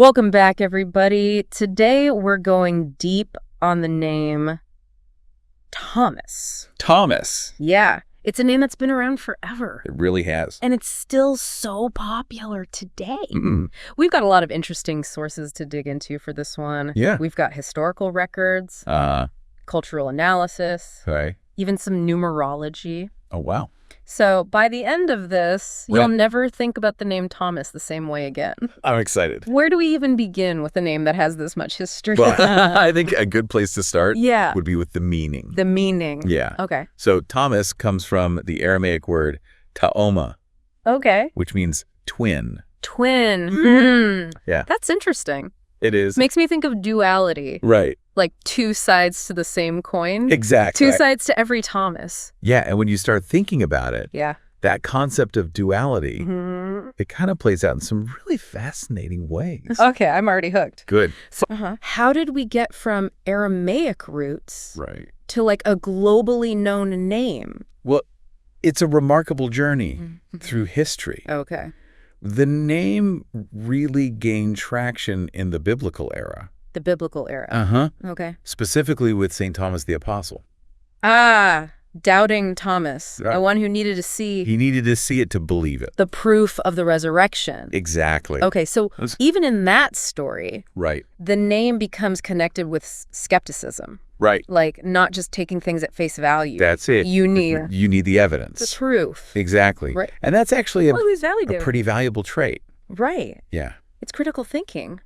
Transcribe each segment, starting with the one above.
Welcome back, everybody. Today we're going deep on the name Thomas. Thomas. Yeah, it's a name that's been around forever. It really has. And it's still so popular today. Mm-mm. We've got a lot of interesting sources to dig into for this one. Yeah. We've got historical records, cultural analysis, Okay. even some numerology. Oh, wow. So by the end of this, Yeah. you'll never think about the name Thomas the same way again. I'm excited. Where do we even begin with a name that has this much history? Well, I think a good place to start Yeah. would be with the meaning. The meaning. Yeah. Okay. So Thomas comes from the Aramaic word ta'oma, Okay. which means twin. Twin. Yeah. That's interesting. It is. Makes me think of duality, Right. like two sides to the same coin. Exactly. Two sides to every Thomas. Yeah. And when you start thinking about it, Yeah. that concept of duality, Mhm. it kind of plays out in some really fascinating ways. Okay, I'm already hooked. Good. So, how did we get from Aramaic roots Right. to like a globally known name? Well, it's a remarkable journey Mm-hmm. through history. Okay. The name really gained traction in the biblical era. The biblical era. Uh-huh. Okay. Specifically with St. Thomas the Apostle. Ah, doubting Thomas, Right. the one who needed to see He needed to see it to believe it. the proof of the resurrection. Exactly. Okay, so That's- even in that story, Right. the name becomes connected with skepticism, Right. like not just taking things at face value. That's it. You need You need the the evidence. truth. Exactly. Right. And that's actually a Always value. pretty valuable trait. Right. Yeah. It's critical thinking.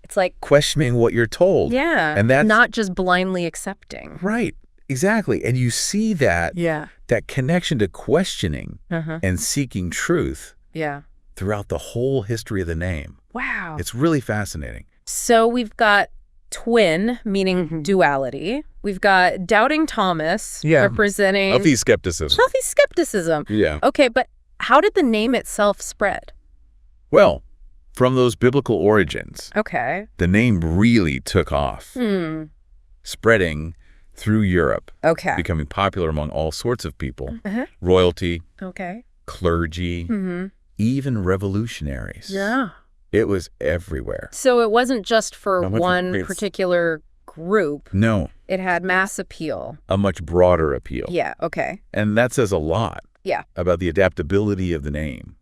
It's like, Questioning what you're told. yeah, And that's not just blindly accepting. right. Exactly. And you see that Yeah. that connection to questioning Uh-huh. and seeking truth Yeah. throughout the whole history of the name. Wow. It's really fascinating. So we've got twin, meaning duality. We've got doubting Thomas, Yeah. representing Healthy skepticism. healthy skepticism. Yeah. Okay, but how did the name itself spread? Well, from those biblical origins, Okay. the name really took off, spreading through Europe, Okay. becoming popular among all sorts of people, Uh-huh. royalty, Okay. clergy, even revolutionaries. Yeah. It was everywhere. So it wasn't just for How much one it's- particular group. No, It had mass appeal. a much broader appeal. Yeah. Okay. And that says a lot Yeah. about the adaptability of the name,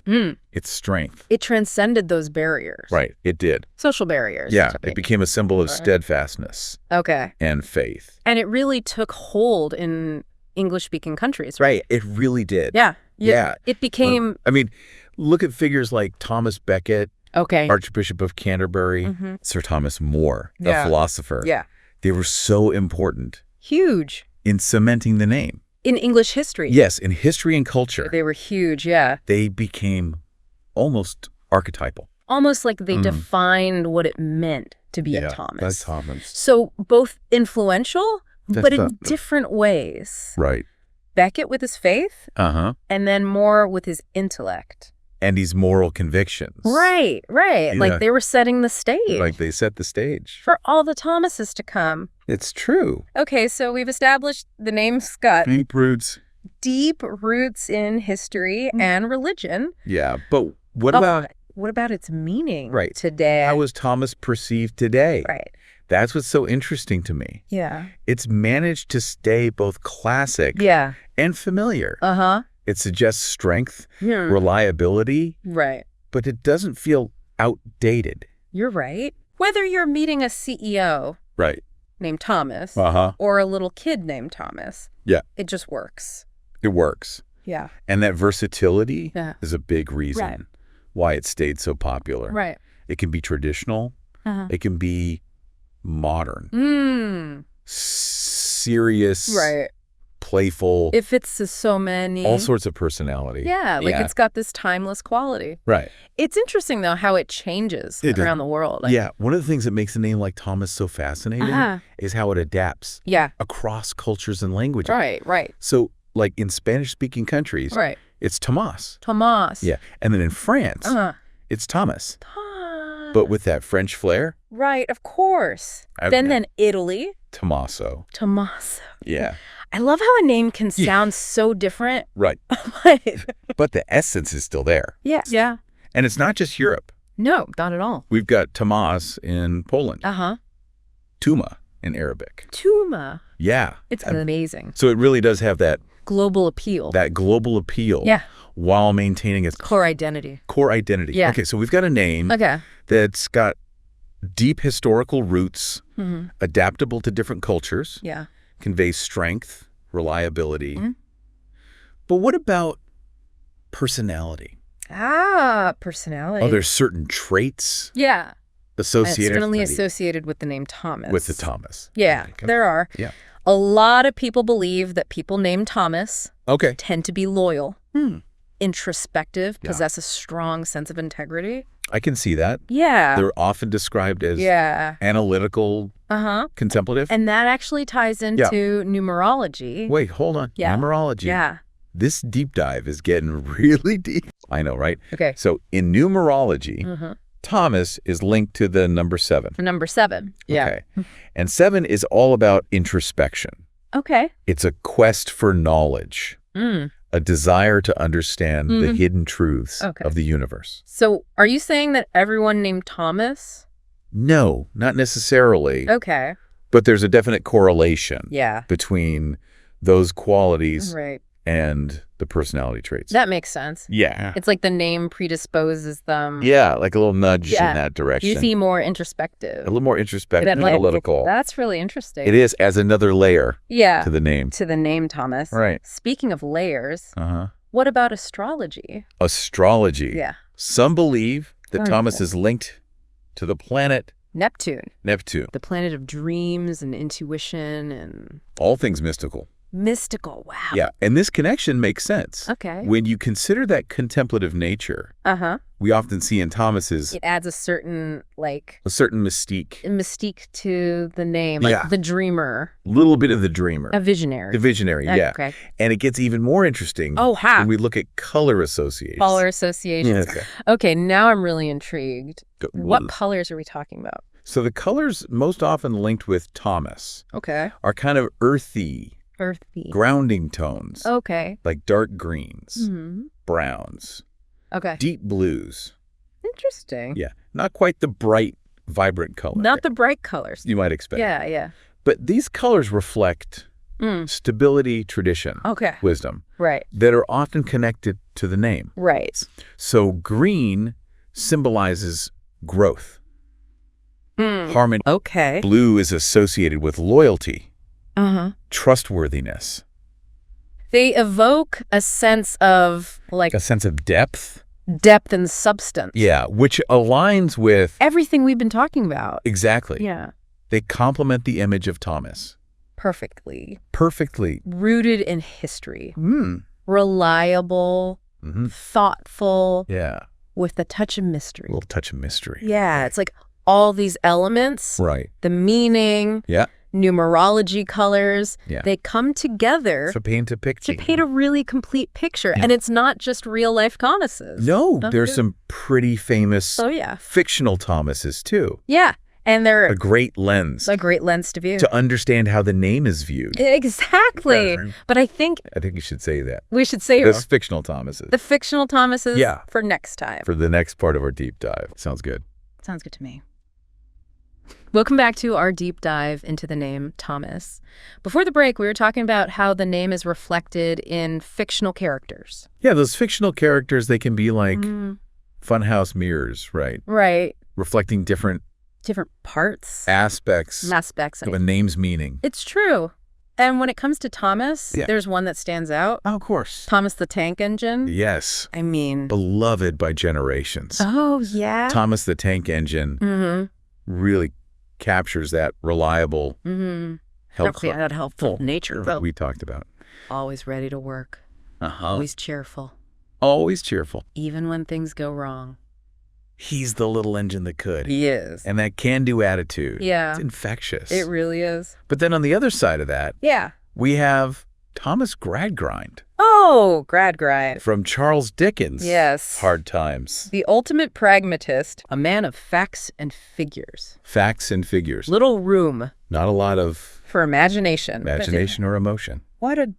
its strength. It transcended those barriers. Right, it did. Social barriers. Yeah, it became a symbol of Right. steadfastness Okay. and faith. And it really took hold in English-speaking countries. Right, it really did. Yeah. Yeah. It became I mean, look at figures like Thomas Becket, okay. Archbishop of Canterbury, Sir Thomas More, Yeah. a philosopher. Yeah. They were so important Huge in cementing the name. in English history. Yes, in history and culture, They were huge. Yeah. they became almost archetypal. Almost like they defined what it meant to be a Thomas. That's Thomas. So both influential, That's but in the- different ways. Right. Becket with his faith, Uh-huh. and then More with his intellect. And these moral convictions. Right. Yeah. Like they were setting the stage Like they set the stage. for all the Thomases to come. It's true. Okay, so we've established the name's got Deep roots. deep roots in history and religion. Yeah, but what Oh, about what about its meaning Right. today? how is Thomas perceived today? Right. That's what's so interesting to me. Yeah. It's managed to stay both classic Yeah. and familiar. Uh-huh. It suggests strength, Yeah. reliability, Right. but it doesn't feel outdated. You're right. Whether you're meeting a CEO Right. named Thomas Uh-huh. or a little kid named Thomas, Yeah. it just works. It works. Yeah. And that versatility Yeah. is a big reason Right. why it stayed so popular. Right. It can be traditional. Uh-huh. It can be modern, serious, Right. playful, It fits to so many. all sorts of personality. Yeah, like it's got this timeless quality. Right. It's interesting, though, how it changes It does. around the world. Like, Yeah. One of the things that makes a name like Thomas so fascinating Uh-huh. is how it adapts Yeah. across cultures and languages. Right. So, like in Spanish-speaking countries, Right. it's Tomás. Tomas. Yeah. And then in France, Uh-huh. it's Thomas. Tom. But with that French flair, Right, of course. Then Italy. Tommaso. Tommaso. Yeah. I love how a name can sound so different. Right. But But the essence is still there. yeah. And it's not just Europe. No, not at all. We've got Tomas in Poland. Uh-huh. Tuma in Arabic. Tuma. Yeah. It's amazing. So it really does have that Global appeal. global appeal. Yeah. While maintaining its Core identity. core identity. Yeah. Okay, so we've got a name Okay. that's got deep historical roots, Mm-hmm. adaptable to different cultures, Yeah. conveys strength, reliability. Mhm. But what about personality? Personality. Oh, there's certain traits Yeah. associated It's definitely associated with the name Thomas. with the Thomas. Yeah, Okay. there are. Yeah. A lot of people believe that people named Thomas Okay. tend to be loyal, Hmm. introspective, Yeah. possess a strong sense of integrity. I can see that. Yeah. They're often described as Yeah. analytical, Uh-huh. contemplative. And that actually ties into numerology. Wait, hold on. Yeah. Numerology. Yeah. This deep dive is getting really deep. I know, right? Okay. So in numerology, Mm-hmm. Thomas is linked to the number 7. Number 7. Yeah. Okay. And 7 is all about introspection. Okay. It's a quest for knowledge, Mm. a desire to understand the Mhm. hidden truths Okay. of the universe. So are you saying that everyone named Thomas? No, not necessarily, Okay. but there's a definite correlation Yeah. between those qualities Right. and the personality traits. That makes sense. Yeah. It's like the name predisposes them. Yeah, like a little nudge Yeah. in that direction. You see more introspective. A little more introspective, Like, analytical. That's really interesting. It is, as another layer Yeah. to the name. To the name Thomas. Right. Speaking of layers, Uh-huh. what about astrology? Astrology. Yeah. Some believe that Wonderful. Thomas is linked to the planet Neptune, Neptune. the planet of dreams and intuition and All things mystical. mystical. Wow. Yeah, and this connection makes sense. Okay. When you consider that contemplative nature, Uh-huh. we often see in Thomas's It adds a certain, like, a certain mystique, mystique to the name. Like Yeah. the dreamer, a little bit of the dreamer, a visionary. the visionary, yeah. Okay. And it gets even more interesting Oh, ha. when we look at color associations. Color associations. Yeah. Okay, now I'm really intrigued. Go- What colors are we talking about? So the colors most often linked with Thomas Okay. are kind of earthy, Earthy. grounding tones, Okay. like dark greens, Hmm. browns, Okay. deep blues. Interesting. Yeah, not quite the bright, vibrant color Not the bright colors. you might expect. Yeah, yeah. But these colors reflect Mm. stability, tradition, Okay. wisdom Right. that are often connected to the name. Right. So green symbolizes growth, harmony. Okay. Blue is associated with loyalty, Uh-huh. trustworthiness, They evoke a sense of, like, a sense of depth. depth and substance. Yeah, which aligns with Everything we've been talking about. exactly. Yeah. They complement the image of Thomas Perfectly. perfectly. Rooted in history. Mm. Reliable. Hmm. Thoughtful. Yeah, With a touch of a mystery. little touch of mystery. Yeah. It's like all these elements, Right. the meaning, Yeah. numerology colors, Yeah. they come together To paint a picture. to paint a really complete picture. Yeah. And it's not just real life Thomases. No, Oh, there's good. some pretty famous Oh, yeah. fictional Thomases too. Yeah. And they're A great lens a great lens to view. to understand how the name is viewed. Exactly. Yeah. But I think I think you should say that. we should say This fictional Thomases the fictional Thomases Yeah. for next time. for the next part of our deep dive. Sounds good. Sounds good to me. Welcome back to our deep dive into the name Thomas. Before the break, we were talking about how the name is reflected in fictional characters. Yeah, those fictional characters, they can be like Mm, funhouse mirrors, right? right. Reflecting different Different parts, aspects aspects. of a name's meaning. It's true. And when it comes to Thomas, Yeah. there's one that stands out. Oh, of course. Thomas the Tank Engine. Yes. I mean, Beloved by generations. oh, yeah. Thomas the Tank Engine Mm-hmm. really captures that reliable, Mm-hmm. helpful That helpful nature, though. we talked about. Always ready to work. Uh-huh. Always cheerful. Always cheerful. Even when things go wrong. He's the little engine that could. He is. And that can-do attitude. Yeah. It's infectious. It really is. But then on the other side of that, Yeah. we have Thomas Gradgrind Oh, Gradgrind. from Charles Dickens' Yes. Hard Times. The ultimate pragmatist, a man of facts and figures. Facts and figures. Little room Not a lot of for imagination. imagination or emotion. What a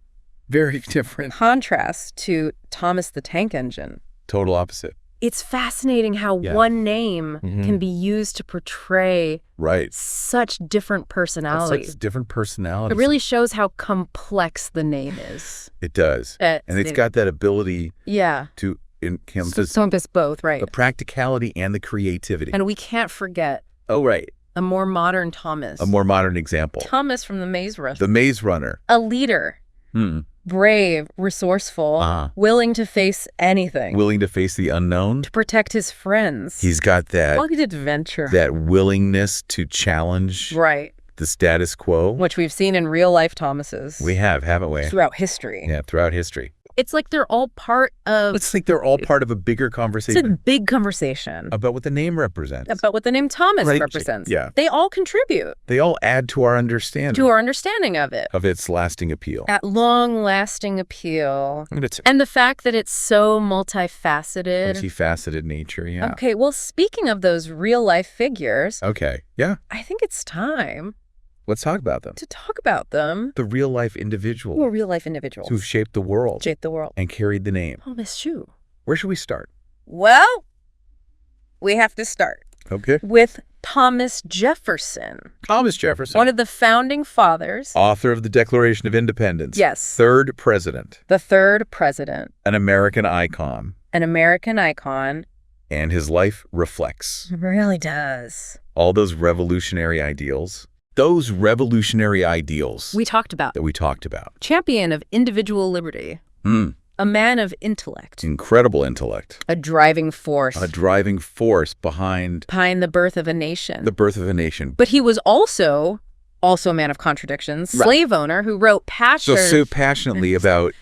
Very different. contrast to Thomas the Tank Engine. Total opposite. It's fascinating how Yeah. one name can be used to portray Right. such different personalities. Such different personalities. It really shows how complex the name is. It does. And it's got that ability to encompass both, right? the practicality and the creativity. And we can't forget Right. a more modern Thomas. A more modern example. Thomas from the Maze Runner. The Maze Runner. A leader. Brave, resourceful, willing to face anything. Willing to face the unknown. To protect his friends. He's got that adventure. That willingness to challenge the status quo. Which we've seen in real life Thomases. We have, haven't we? Throughout history. Yeah, throughout history. It's like they're all part of... It's like they're all part of a bigger conversation. It's a big conversation. About what the name represents. About what the name Thomas represents. Yeah. They all contribute. They all add to our understanding. To our understanding of it. Of its lasting appeal. That long-lasting appeal. And the fact that it's so multifaceted. Multifaceted nature, yeah. Okay, well, speaking of those real-life figures... Okay, yeah. I think it's time... Let's talk about them. To talk about them. The real-life individual. Who are real-life individuals. Who've shaped the world. Shaped the world. And carried the name. Thomas Shoe. Where should we start? Well, we have to start. Okay. With Thomas Jefferson. Thomas Jefferson. One of the founding fathers. Author of the Declaration of Independence. Yes. Third president. The third president. An American icon. An American icon. And his life reflects. It really does. All those revolutionary ideals. Those revolutionary ideals we talked about. That we talked about. Champion of individual liberty. A man of intellect. Incredible intellect. A driving force. A driving force behind the birth of a nation. The birth of a nation. But he was also a man of contradictions, slave owner who wrote so passionately about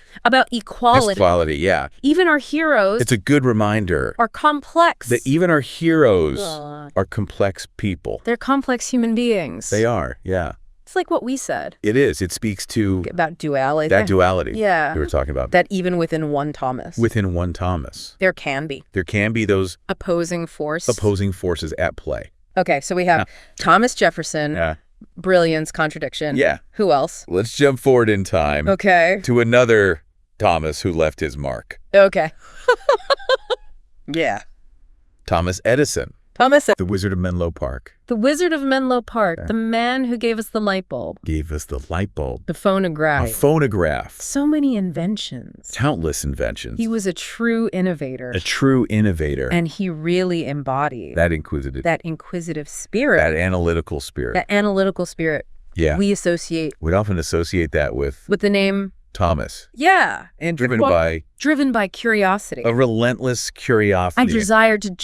equality. Equality, yeah. Even our heroes. It's a good reminder. Are complex. That even our heroes are complex people. They're complex human beings. They are, yeah. It's like what we said. It is. It speaks to about duality. That duality. Yeah. We were talking about. That even within one Thomas. Within one Thomas. There can be. There can be those opposing forces at play. Okay, so we have Thomas Jefferson. Yeah. Brilliance, contradiction. Yeah. Who else? Let's jump forward in time. Okay. To another Thomas who left his mark. Okay. Yeah. Thomas Edison. The Wizard of Menlo Park. The Wizard of Menlo Park. The man who gave us the light bulb. Gave us the light bulb. The phonograph. A phonograph. So many inventions. Countless inventions. He was a true innovator. A true innovator. And he really embodied that inquisitive spirit. That analytical spirit. That analytical spirit. Yeah. We'd often associate that with the name Thomas. Yeah. And driven by curiosity. A relentless curiosity. I desired to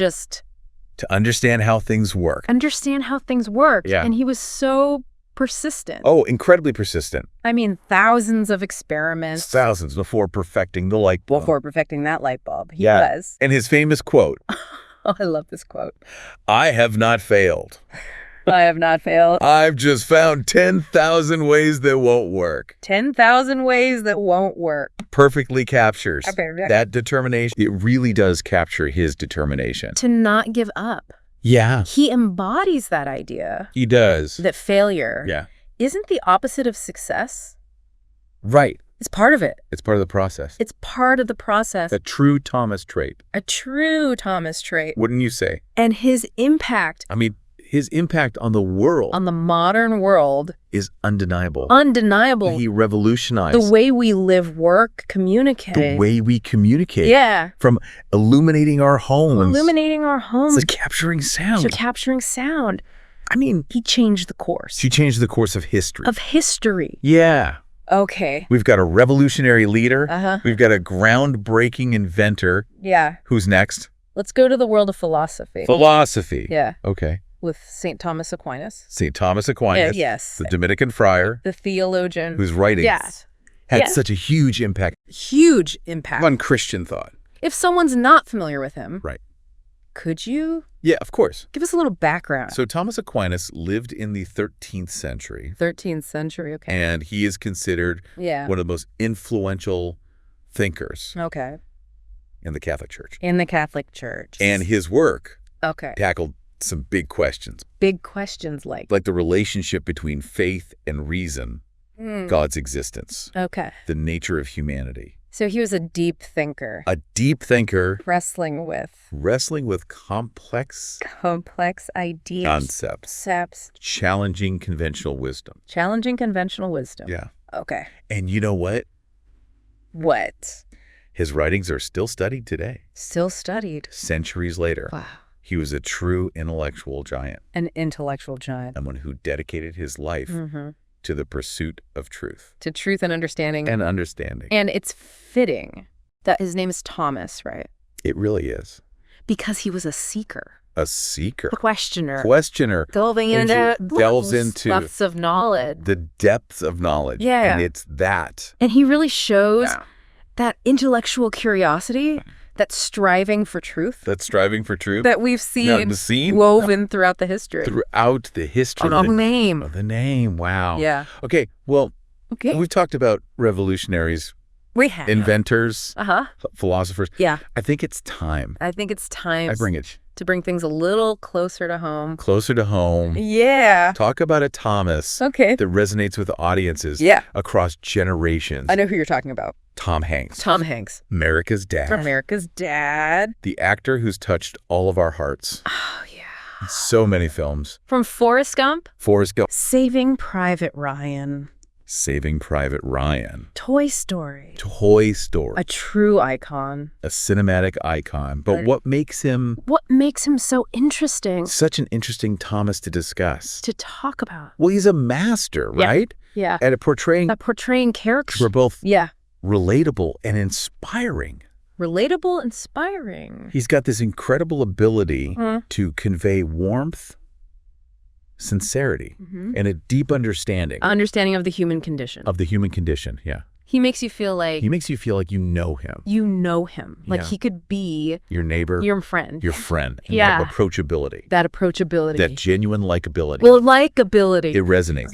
understand how things work. Yeah. And he was so persistent. Oh, incredibly persistent. I mean, thousands of experiments. Thousands before perfecting the light bulb. Before perfecting that light bulb. He was. And his famous quote. Oh, I love this quote. I have not failed. I have not failed. I've just found 10,000 ways that won't work. 10,000 ways that won't work. Perfectly captures that determination. It really does capture his determination. To not give up. Yeah. He embodies that idea. He does. That failure isn't the opposite of success. Right. It's part of it. It's part of the process. It's part of the process. A true Thomas trait. A true Thomas trait. Wouldn't you say? And his impact. I mean, his impact on the world. On the modern world. Is undeniable. Undeniable. He revolutionized. The way we live, work, communicate. The way we communicate. Yeah. From illuminating our homes. To capturing sound. I mean. He changed the course. She changed the course of history. Yeah. Okay. We've got a revolutionary leader. We've got a groundbreaking inventor. Yeah. Who's next? Let's go to the world of philosophy. Yeah. Okay. With St. Thomas Aquinas. St. Thomas Aquinas. Yes. The Dominican friar. The theologian. Whose writings had such a huge impact. On Christian thought. If someone's not familiar with him. Right. Could you? Yeah, of course. Give us a little background. So Thomas Aquinas lived in the 13th century. 13th century, okay. And he is considered one of the most influential thinkers. Okay. In the Catholic Church. And his work tackled some big questions. Big questions like the relationship between faith and reason, God's existence. Okay. The nature of humanity. So he was a deep thinker. A deep thinker. Wrestling with complex ideas. Concepts. Challenging conventional wisdom. Yeah. Okay. And you know what? What? His writings are still studied today. Still studied. Centuries later. Wow. He was a true intellectual giant. An intellectual giant. Someone who dedicated his life to the pursuit of truth. To truth and understanding. And understanding. And it's fitting that his name is Thomas, right? It really is. Because he was a seeker. A seeker. Questioner. Delves into depths of knowledge. The depths of knowledge. Yeah. And it's that. And he really shows that intellectual curiosity, that striving for truth. That we've seen woven throughout the history. Throughout the history. Of the name. Wow. Yeah. Okay. Well, we've talked about revolutionaries. We have. Inventors. Philosophers. Yeah. I think it's time. I bring it. To bring things a little closer to home. Yeah. Talk about a Thomas. That resonates with audiences. Across generations. I know who you're talking about. Tom Hanks. America's dad. The actor who's touched all of our hearts. Oh, yeah. So many films. From Forrest Gump. Saving Private Ryan. Toy Story. A true icon. A cinematic icon. But what makes him so interesting? Such an interesting Thomas to discuss. To talk about. Well, he's a master, right? Yeah. At portraying characters. We're both relatable and inspiring. He's got this incredible ability to convey warmth, sincerity, and a deep understanding. Of the human condition. Yeah. He makes you feel like you know him. Like he could be your neighbor, your friend. And that approachability. That genuine likability. It resonates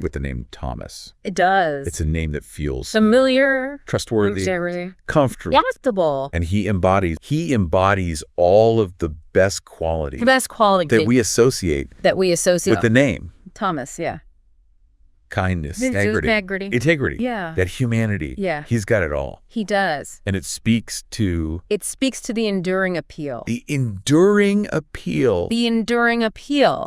with the name Thomas. It does. It's a name that feels familiar, trustworthy, comfortable. Comfortable. And he embodies all of the best qualities. That we associate with the name. Thomas, Kindness, integrity, that humanity. He's got it all. He does. And it speaks to the enduring appeal. The enduring appeal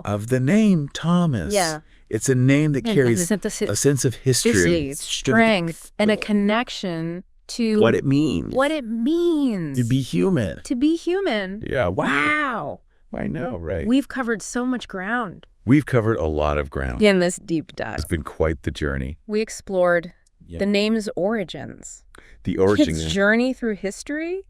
of the name Thomas. Yeah. It's a name that carries a sense of history, strength, and a connection to what it means. To be human. Yeah. Wow. I know, right? We've covered so much ground. We've covered a lot of ground. In this deep dive. It's been quite the journey. We explored the name's origins. Its journey through history.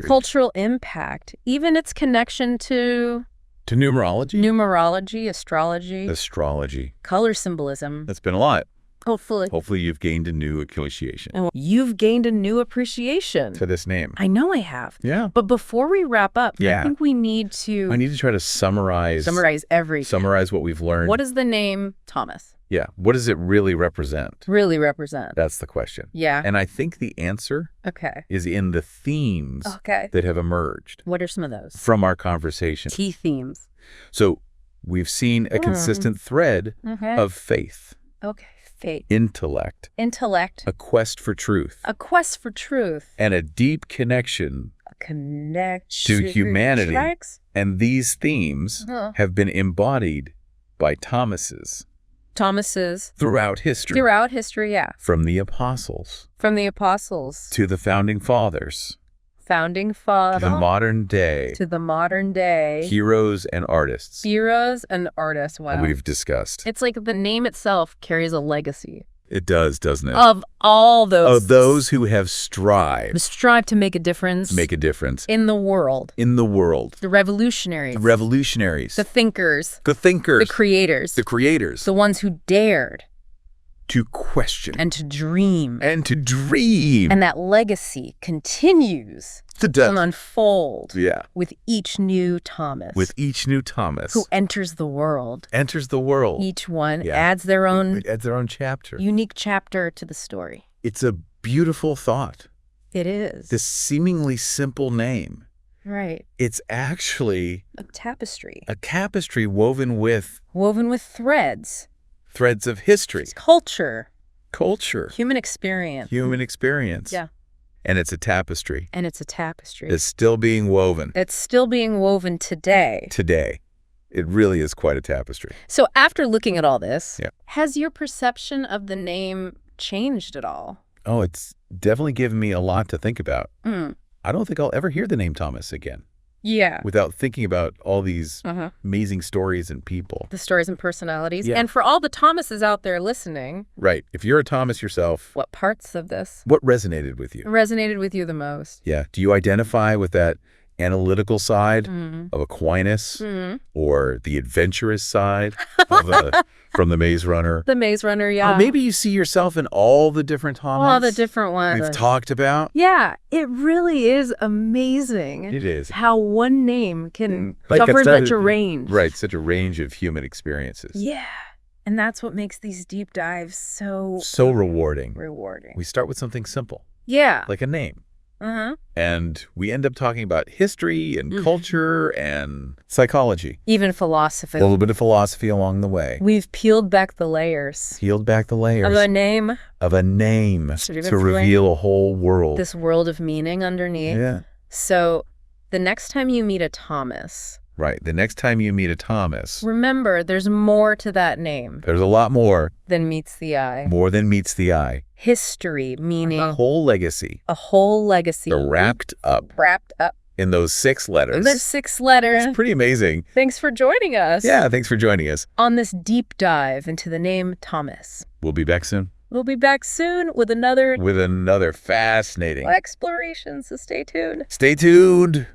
Cultural impact. Even its connection to numerology. Astrology. Color symbolism. That's been a lot. Hopefully you've gained a new appreciation. You've gained a new appreciation. To this name. I know I have. Yeah. But before we wrap up, I think we need to... I need to try to summarize everything. Summarize what we've learned. What is the name Thomas? Yeah. What does it really represent? That's the question. Yeah. And I think the answer is in the themes that have emerged. What are some of those? From our conversation. Key themes. So we've seen a consistent thread of faith. Faith. Intellect. A quest for truth. And a deep connection. To humanity. And these themes have been embodied by Thomases. Throughout history. From the apostles. To the founding fathers. To the modern day. Heroes and artists. Wow. We've discussed. It's like the name itself carries a legacy. It does, doesn't it? Of all those. Of those who have strived. To make a difference. In the world. The revolutionaries. The thinkers. The creators. The ones who dared. To question. And to dream. And that legacy continues to unfold. Yeah. With each new Thomas. Who enters the world. Each one adds their own chapter. Unique chapter to the story. It's a beautiful thought. It is. This seemingly simple name. Right. It's actually a tapestry. Woven with threads. Threads of history. Culture. culture, Human experience. human experience. Yeah. And it's a tapestry. And it's a tapestry. It's still being woven It's still being woven today. today. It really is quite a tapestry. So after looking at all this, Yeah. has your perception of the name changed at all? Oh, it's definitely given me a lot to think about. Mm. I don't think I'll ever hear the name Thomas again Yeah. without thinking about all these Uh-huh. amazing stories and people. The stories and personalities. Yeah. And for all the Thomases out there listening, Right. If you're a Thomas yourself, what parts of this what resonated with you? resonated with you the most? Yeah. Do you identify with that analytical side Mm. of Aquinas Mm. or the adventurous side from the Maze Runner? The Maze Runner, yeah. Or maybe you see yourself in all the different Thomas all the different ones. we've talked about. Yeah, it really is amazing It is. how one name can Like cover it's such a range. Right. Such a range of human experiences. Yeah. And that's what makes these deep dives so So rewarding. rewarding. We start with something simple, Yeah. like a name. Uh-huh. And we end up talking about history and culture and psychology. Even philosophy. A little bit of philosophy along the way. We've peeled back the layers Peeled back the layers of a name, of a name Should we to go through reveal a whole world. this world of meaning underneath. Yeah. So the next time you meet a Thomas, Right. The next time you meet a Thomas, remember there's more to that name there's a lot more, than meets the eye. more than meets the eye. History, meaning A whole legacy a whole legacy. wrapped up Wrapped up. in those 6 letters. There's 6 letters. It's pretty amazing. Thanks for joining us. Yeah, thanks for joining us. On this deep dive into the name Thomas. We'll be back soon We'll be back soon with another with another fascinating. exploration, so stay tuned. Stay tuned.